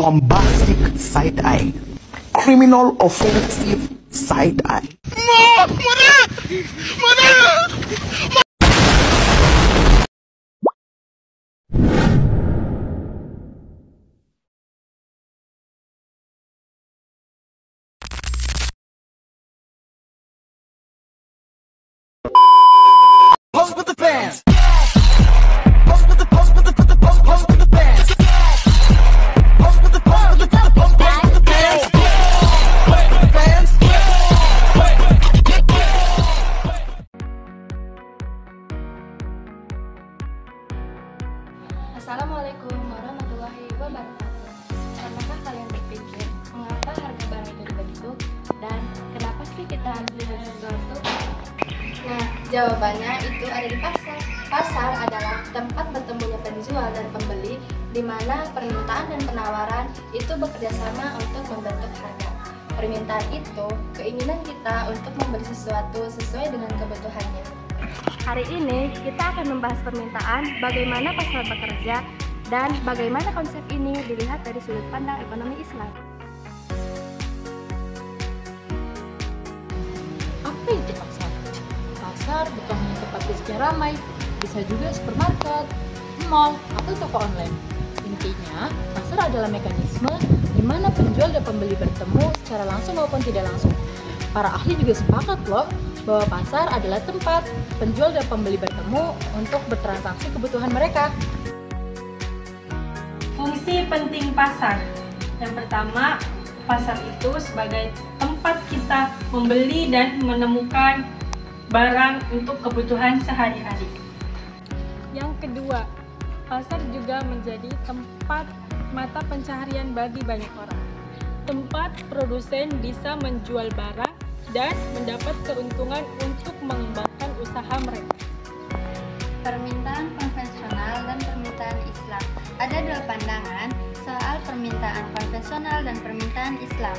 bombastic side eye, criminal offensive side eye. Pose with the fans. Pose with the pose with the pose with the fans. Pose with the pose with the pose with the fans. Pose with the fans. Assalamualaikum warahmatullahi wabarakatuh. Apakah kalian berpikir mengapa harga barang itu begitu dan kenapa sih kita harus beli sesuatu? Nah, jawabannya itu ada di pasar. Pasar adalah tempat bertemunya penjual dan pembeli, di mana permintaan dan penawaran itu bekerja sama untuk membentuk harga. Permintaan itu keinginan kita untuk membeli sesuatu sesuai dengan kebutuhannya. Hari ini kita akan membahas permintaan, bagaimana pasar bekerja, dan bagaimana konsep ini dilihat dari sudut pandang ekonomi Islam. Apa itu pasar? Pasar bukan hanya tempat fisik yang ramai, bisa juga supermarket, mall, atau toko online. Intinya, pasar adalah mekanisme di mana penjual dan pembeli bertemu secara langsung maupun tidak langsung. Para ahli juga sepakat loh bahwa pasar adalah tempat penjual dan pembeli bertemu untuk bertransaksi kebutuhan mereka. Fungsi penting pasar. Yang pertama, pasar itu sebagai tempat kita membeli dan menemukan barang untuk kebutuhan sehari-hari. Yang kedua, pasar juga menjadi tempat mata pencaharian bagi banyak orang. Tempat produsen bisa menjual barang dan mendapat keuntungan untuk mengembangkan usaha mereka. Permintaan konvensional dan permintaan Islam. Ada dua pandangan soal permintaan konvensional dan permintaan Islam.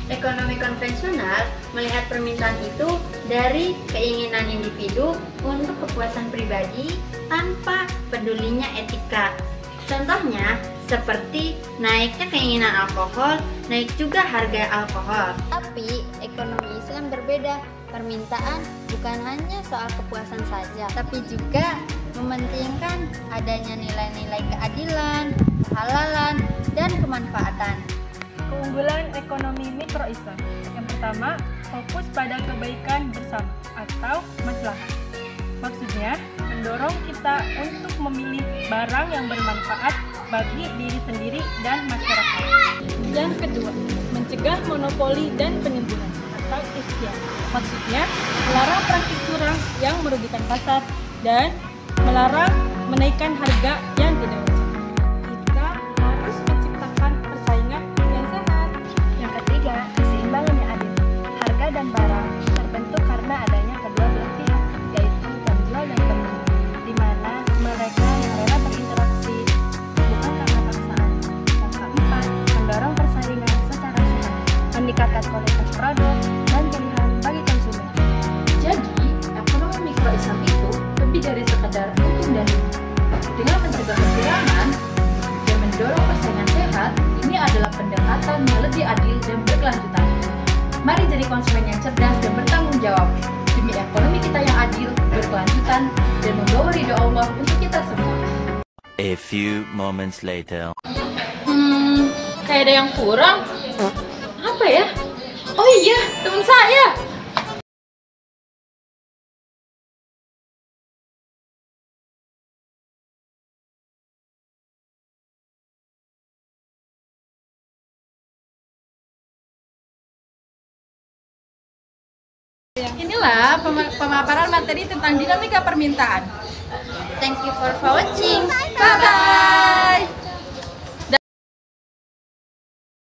Ekonomi konvensional melihat permintaan itu dari keinginan individu untuk kepuasan pribadi tanpa pedulinya etika. Contohnya seperti naiknya keinginan alkohol, naik juga harga alkohol. Tapi ekonomi Islam berbeda. Permintaan bukan hanya soal kepuasan saja, tapi juga mementingkan adanya nilai-nilai keadilan, kehalalan, dan kemanfaatan. Keunggulan ekonomi mikro Islam. Yang pertama, fokus pada kebaikan bersama atau maslahat. Maksudnya, mendorong kita untuk memilih barang yang bermanfaat bagi diri sendiri dan masyarakat. Yang kedua, mencegah monopoli dan penimbunan atau ikhtiar. Maksudnya, melarang praktik curang yang merugikan pasar dan melarang menaikkan harga yang tidak wajar. Kita harus menciptakan persaingan yang sehat. Yang ketiga, keseimbangan yang adil. Harga dan barang terbentuk karena adanya kedua belah pihak, yaitu penjual dan pembeli, di mana mereka yang rela berinteraksi bukan karena paksaan. Yang keempat, mendorong persaingan secara sehat, meningkatkan kualitas produk dan pilihan bagi konsumen. Jadi, ekonomi mikro Islam itu lebih dari sekedar untung dan rugi. Dengan mencegah kecurangan dan mendorong persaingan sehat, ini adalah pendekatan yang lebih adil dan berkelanjutan. Mari jadi konsumen yang cerdas dan bertanggung jawab demi ekonomi kita yang adil, berkelanjutan, dan membawa ridho Allah untuk kita semua. A few moments later. Kayak ada yang kurang. Apa ya? Oh iya, teman saya. Inilah pemaparan materi tentang dinamika permintaan. Thank you for watching. Bye-bye.